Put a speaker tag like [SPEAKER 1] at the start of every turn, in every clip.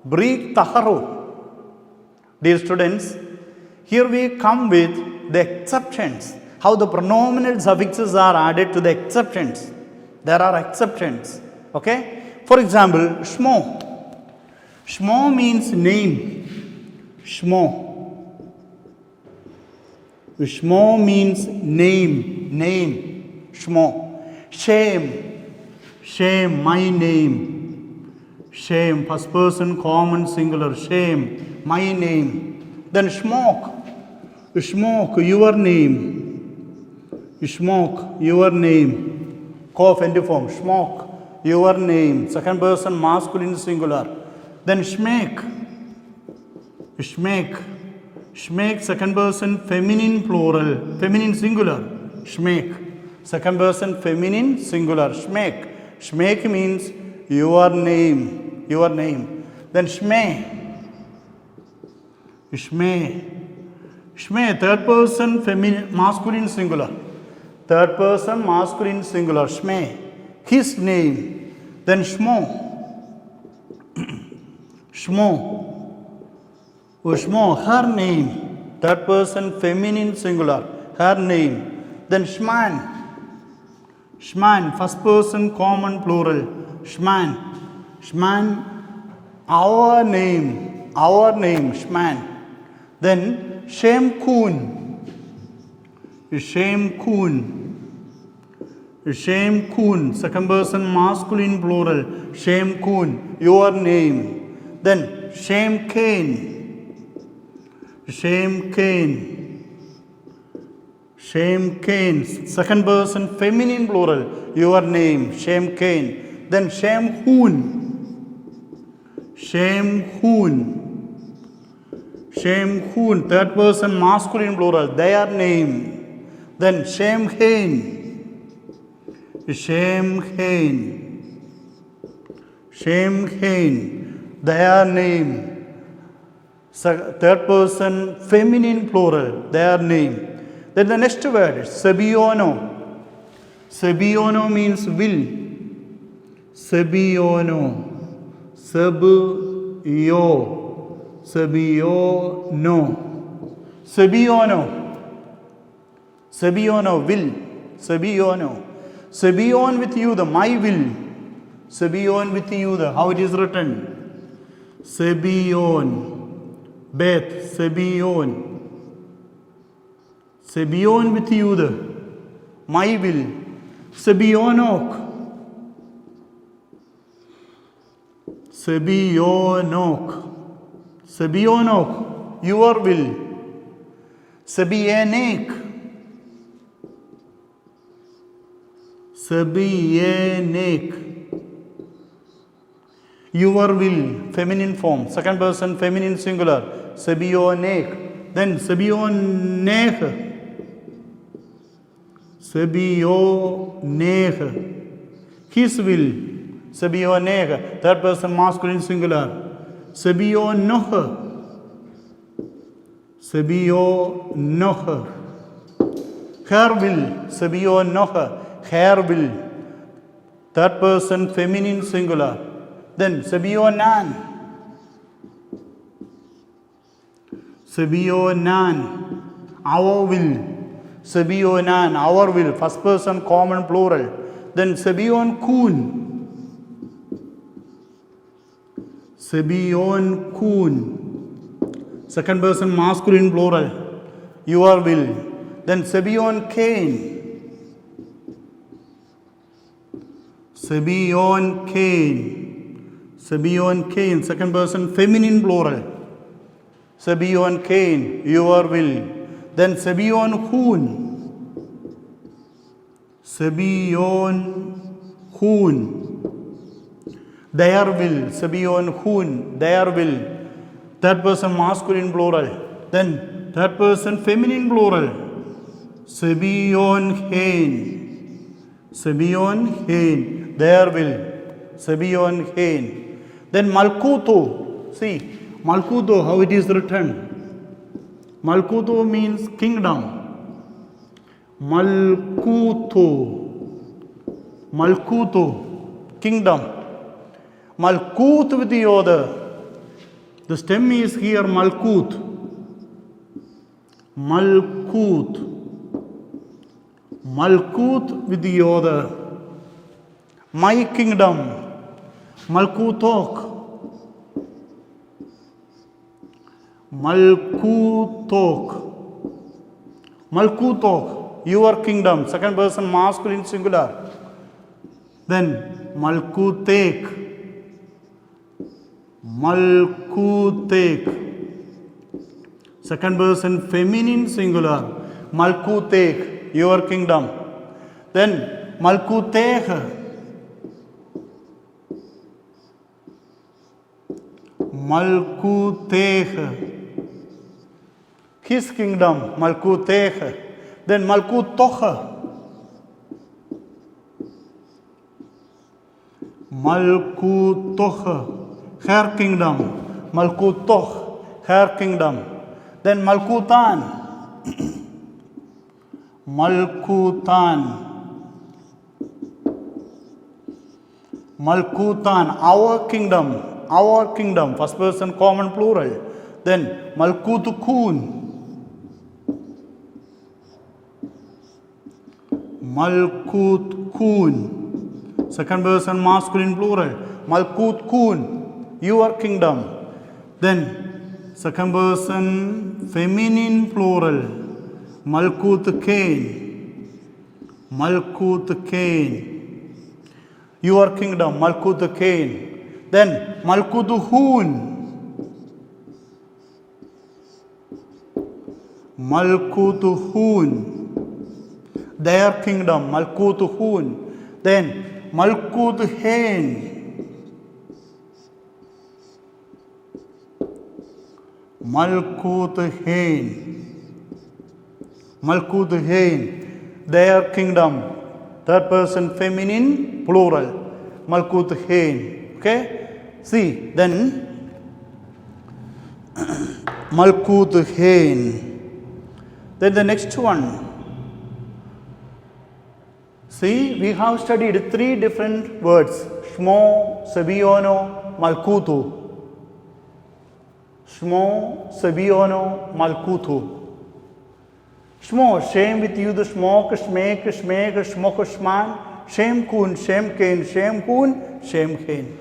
[SPEAKER 1] Breathe taharu. Dear students, here we come with the exceptions. How the pronominal suffixes are added to the exceptions. There are exceptions. Okay? For example, shmo. Shmo means name. Shmo. Shmo means name. Name. Shmo. Shame. Shame. My name. Shame, first person, common, singular. Shame, my name. Then smoke. Smoke, your name. Smoke, your name. Cough, end form. Smoke, your name. Second person, masculine, singular. Then shmake. Shmake. Shmake, second person, feminine, plural. Feminine, singular. Shmake. Second person, feminine, singular. Shmake. Shmake means your name. Your name. Then shmei. Shmei. Shmei, third person, feminine, masculine, singular. Third person, masculine, singular. Shmei. His name. Then shmo. Shmo. Shmo, her name. Third person, feminine, singular. Her name. Then shman. Shman, first person, common, plural. Shman. Shman, our name, Shman. Then Shemkun, Shemkun, second person masculine plural, Shemkun, your name. Then Shemkane, second person feminine plural, your name, Shemkane. Then Shemhoon, third person masculine plural, their name. Then Shemhain, their name. Third person feminine plural, their name. Then the next word is Sebiono. Sebiono means will. Sebiono. Sebiono. Will. Sebion with you, the my will. Sebion with you, the how it is written. Sebion. Beth. Sebion. Sebion with you, the my will. Sebionok. Sebionok, your will. Sebienek. Your will, feminine form. Second person, feminine singular. Sebionek. Then Sebionech. His will. Sebionech, third person masculine singular. Sebionoch. Her will. Sebionoch, her will. Third person feminine singular. Then Sebionan. Our will. Sebionan, our will. First person common plural. Then Sebion Kun. Second person masculine plural. Your will. Then Sebion Cain. Second person feminine plural. Sebion Cain, your will. Then Sebion Hoon. Sebion Hun. Their will. Sebion Hun. Their will. Third person masculine plural. Then third person feminine plural. Sebion Hen. Sebion Hen. Their will. Sebion Hen. Then Malkutu. See, Malkutu, how it is written. Malkutu means kingdom. Malkutu. Malkutu, kingdom. Malkut with the other. The stem is here Malkut. Malkut. Malkut with the other. My kingdom. Malkutok. Malkutok. Malkutok. Your kingdom. Second person masculine singular. Then Malkutek. Malkutek. Second person feminine singular. Malkutek. Your kingdom. Then Malkutek. Malkutek. His kingdom. Malkutek. Then Malkutoch. Malkutoch. Her kingdom. Malkutoch. Her kingdom. Then Malkutan. Malkutan. Malkutan. Our kingdom. Our kingdom. First person common plural. Then Malkutukun. Malkutkun. Second person masculine plural. Malkutkun. Your kingdom. Then second person feminine plural. Malkutkain. Malkutkain. Your kingdom. Malkutkain. Then Malkutuhun. Malkutuhun. Their kingdom. Malkutuhun. Then Malkuthen. Malkuthen. Malkuthen. Their kingdom. Third person feminine plural. Malkuthen. Okay? See, then Malkuthen. Then the next one. See, we have studied three different words. Shmo, Sebiono, Malkutu. Shmo, Sebiono, Malkutu. Shmo, shame with you, the shmok, shmek, shmek, shmok, shman, shem kun, shem ken, shem kun, shem ken.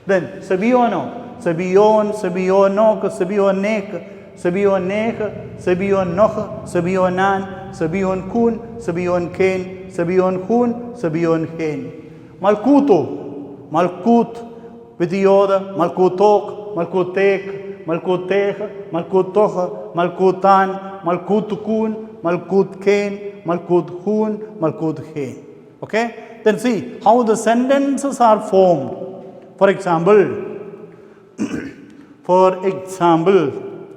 [SPEAKER 1] Then Sebiono, Sebion, Sebionok, Sebionek, Sebionek, Sebionoch, Sebionan, Sebion kun, Sebion ken, Sebion hun, Sebion hen. Malkuto, Malkut with the other, Malkutok, Malkutek, Malkutech, Malkutoch, Malkutan, Malkutukun, Malkutken, Malkuthun, Malkuthen. Okay? Then see how the sentences are formed. For example,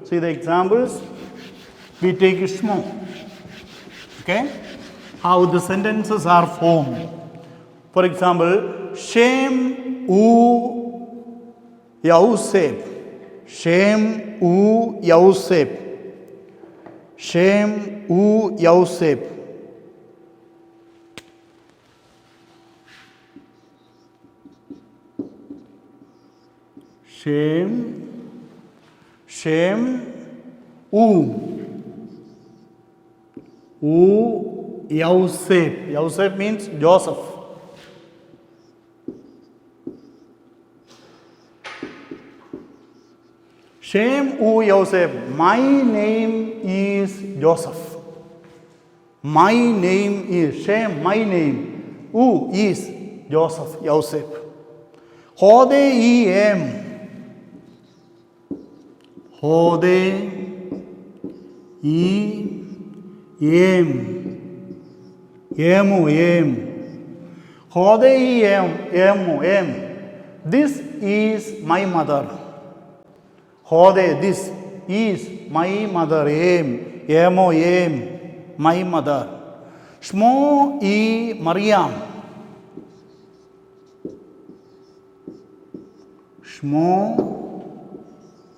[SPEAKER 1] see the examples. We take Shmo. Okay? How the sentences are formed. For example, Shem U Yosef. Shem U Yosef. Shem U Yosef. Shem U Yosef. Yosef means Joseph. Shem U Yosef. My name is Joseph. My name is Shem. My name. U is Joseph. Yosef. Hode em. Hode em. Emu, em. Hodei em, emu, em. This is my mother. Hode, this is my mother. Em, emo, em, my mother. Shmo e Mariam. Shmo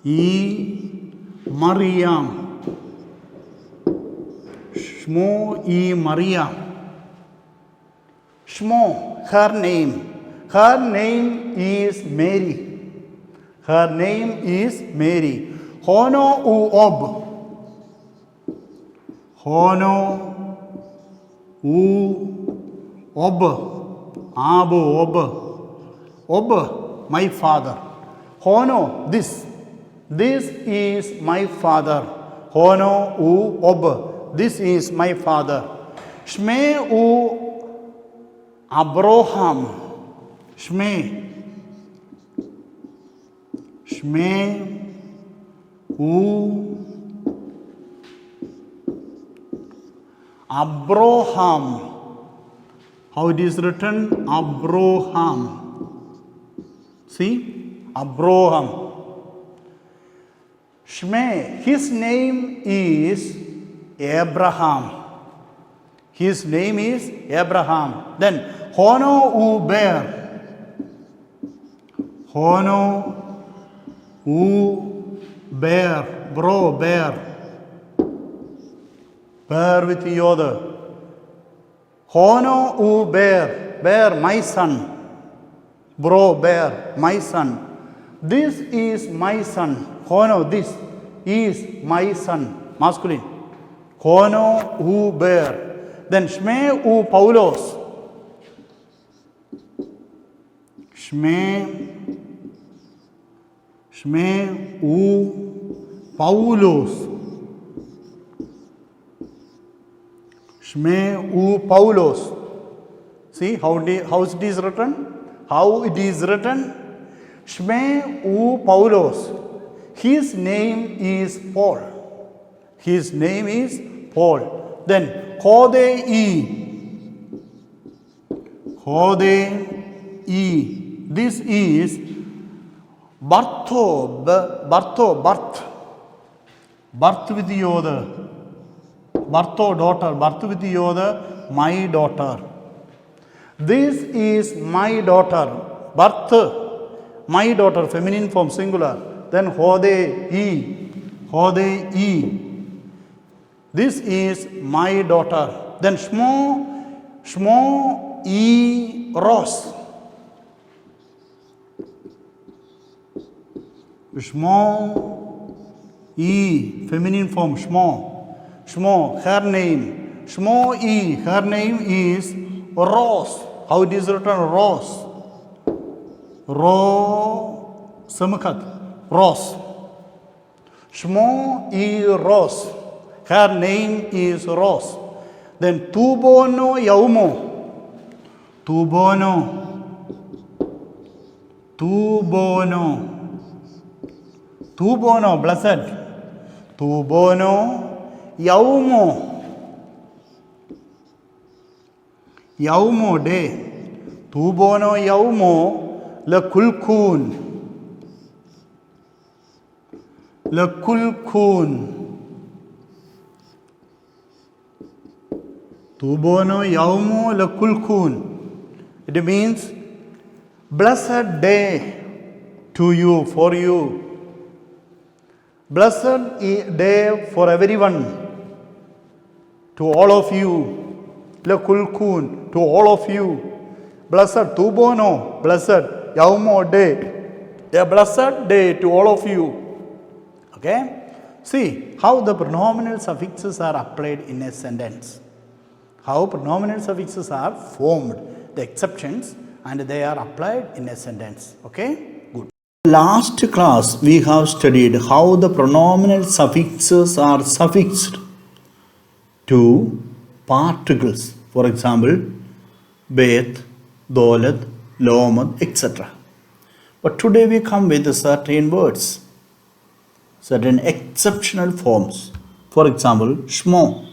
[SPEAKER 1] e Mariam. Shmo e Mariam. Shmo, her name. Her name is Mary. Her name is Mary. Hono u ob. Hono u ob. Abu ob. Ob, my father. Hono, this. This is my father. Hono u ob. This is my father. Shme u Abraham. Shme. Shme u Abraham. How it is written? Abraham. See? Abraham. Shme, his name is Abraham. His name is Abraham. Then, Hono u bear. Hono u bear. Bro, bear. Bear with the other. Hono u bear. Bear, my son. Bro, bear, my son. This is my son. Hono, this is my son. Masculine. Hono u bear. Then Shme u Paulos. Shme u Paulos. Shme u Paulos. See how it is written? How it is written? Shme u Paulos. His name is Paul. His name is Paul. Then Hode e. Hode e. This is Bartho, birth. Birth with the other. Bartho, daughter. Birth with the other, my daughter. This is my daughter. Birth, my daughter, feminine form, singular. Then Hode e. Hode e. This is my daughter. Then Shmo e Ros. Shmo e, feminine form, Shmo. Shmo, her name. Shmo e, her name is Ros. How it is written? Ros. Ro, Samakhat. Ros. Shmo e Ros. Her name is Ros. Then Tubono Yaumo. Tubono, blessed. Tubono Yaumo. Yaumo day. Tubono Yaumo Lakulkun. Tubono Yaumo Lakulkun. It means blessed day to you, for you. Blessed day for everyone, to all of you. Lakulkun, to all of you. Blessed, Tubono, blessed, Yaumo day, a blessed day to all of you. Okay? See how the pronominal suffixes are applied in a sentence. How pronominal suffixes are formed, the exceptions, and they are applied in a sentence. Okay? Good. Last class we have studied how the pronominal suffixes are suffixed to particles. For example, Beth, Dolat, Lomad, etc. But today we come with certain words, certain exceptional forms. For example, Shmo.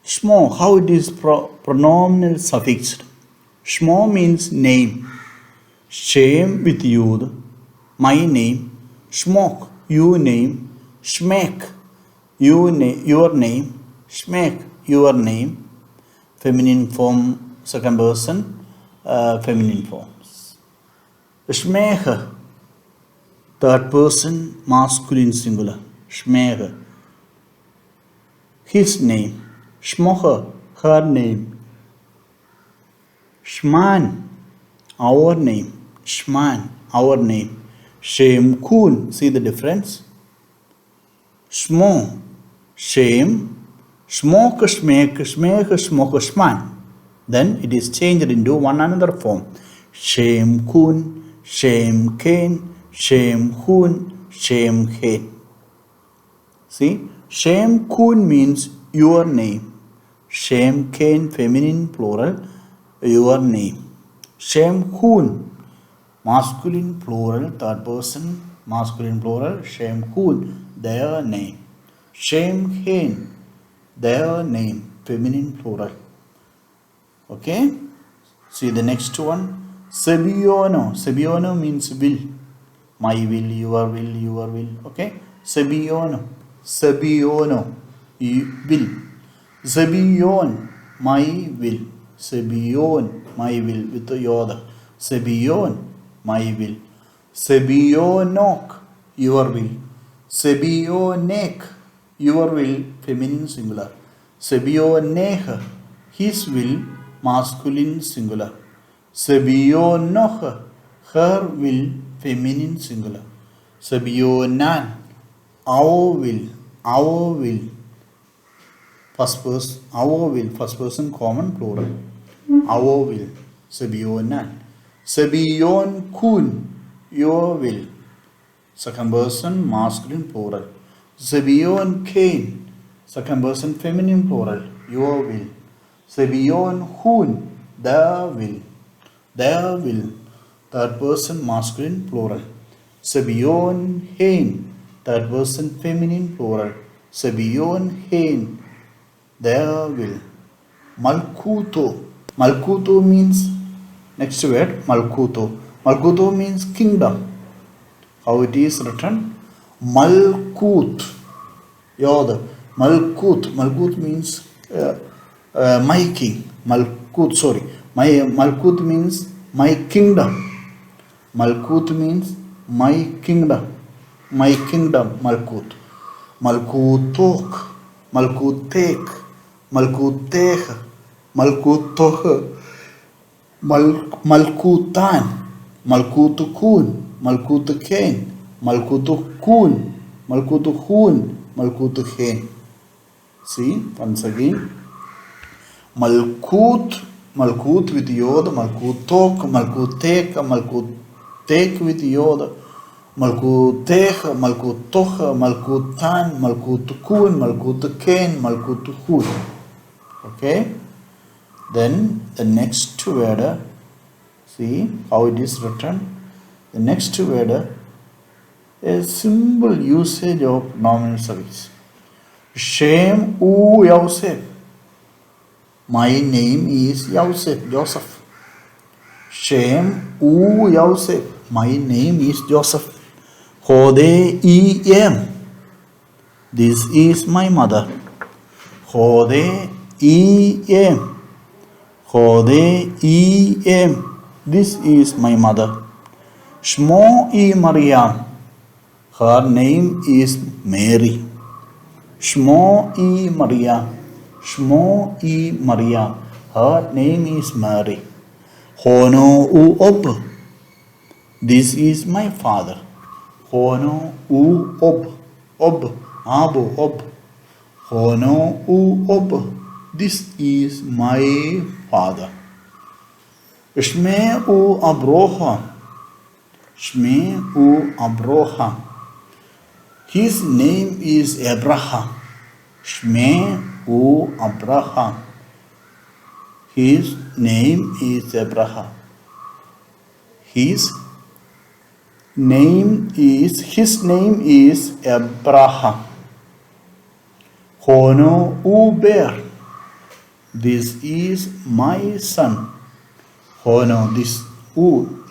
[SPEAKER 1] Shmo, how it is pronominal suffixed. Shmo means name. Shem with yud, my name. Shmok, you name. Shmek, your name. Shmek, your name. Feminine form, second person, feminine forms. Shmeh, third person, masculine singular. Shmeh, his name. Shmoha, her name. Shman, our name. Shman, our name. Shem kun, see the difference? Shmo, shem. Shmok, shmek, shmek, shmok, shman. Then it is changed into one another form. Shem kun, shem ken, shem hun, shem hen. See, shem kun means your name. Shem ken, feminine plural, your name. Shem hun, masculine plural, third person, masculine plural, shem hun, their name. Shem hen, their name, feminine plural. Okay, see the next one. Sebiono, sebiono means will. My will, your will, your will. Okay, sebiono, sebiono, will. Zebion, my will. Sebion, my will, with the yod. Sebion, my will. Sebionok, your will. Sebionek, your will, feminine singular. Sebioneh, his will, masculine singular. Sebionoh, her will, feminine singular. Sebionan, our will. First person common plural. Our will. Sebionan. Sebion kun, your will. Second person masculine plural. Sebion kain, second person feminine plural. Your will. Sebion hun, their will. Their will. Third person masculine plural. Sebion hen, third person feminine plural. Sebion hen, their will. Malkuto. Malkuto means, next word, Malkuto. Malkuto means kingdom. How it is written? Malkut. Yod. Malkut. Malkut means my king. Malkut, sorry. Malkut means my kingdom. Malkut means my kingdom. My kingdom, Malkut. Malkutok. Malkutek. Malkuteh, Malkutoh, Malkutan, Malkutukun, Malkutuken, Malkutukun, Malkutuhun, Malkutuhen. See, once again. Malkut, Malkut with yod, Malkutok, Malkutek, Malkutek with yod, Malkuteh, Malkutoh, Malkutan, Malkutukun, Malkutuken, Malkutuhun. Okay, then the next word, see how it is written. The next word is simple usage of nominal suffix. Shem u Yosef. My name is Yosef, Joseph. Shem u Yosef. My name is Joseph. Hode em. This is my mother. Hode em. Hode em. This is my mother. Shmo e Maryam. Her name is Mary. Shmo e Maryam. Shmo e Maryam. Her name is Mary. Hono u Ob. This is my father. Hono u Ob. Ob. Abu Ob. Hono u Ob. This is my father. Shme u Abroham. Shme u Abroham. His name is Abraham. Shme u Abraham. His name is Abraham. His name is Abraham. Hono u Ber. This is my son. Oh no, this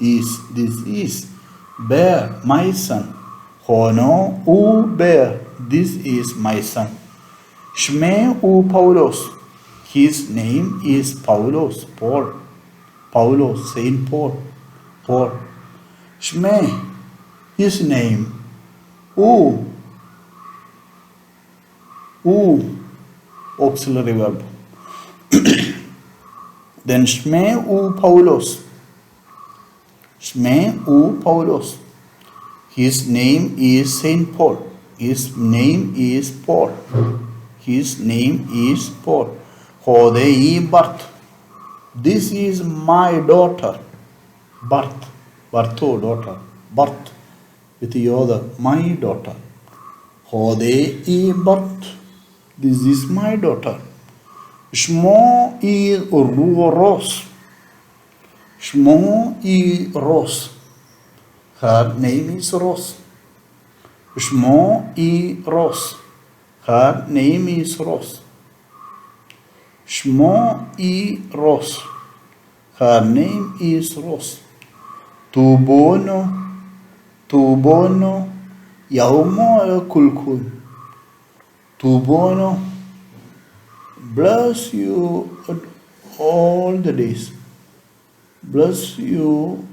[SPEAKER 1] is bear, my son. Oh no, bear, this is my son. Shmeu Paulos. His name is Paulos, Paul. Paulos, Saint Paul. Paul. Shme, his name. Auxiliary verb. Then Shmeu Paulos. Shmeu Paulos. His name is Saint Paul. His name is Paul. His name is Paul. Hodei birth. This is my daughter. Birth. Birtho, daughter. Birth. With the other, my daughter. Hodei birth. This is my daughter. Shmo is Rose. Shmo is Rose. Her name is Rose. Shmo is Rose. Her name is Rose. Shmo is Rose. Her name is Rose. Tubono. Tubono. Yaumo kulkul. Tubono. Bless you all the days. Bless you.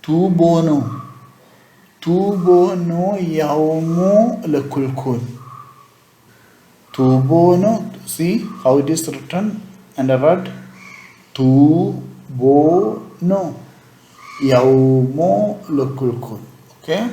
[SPEAKER 1] Tubono. Tubono yaumo lekulkul. Tubono. See how it is written and read. Tubono yaumo lekulkul. Okay.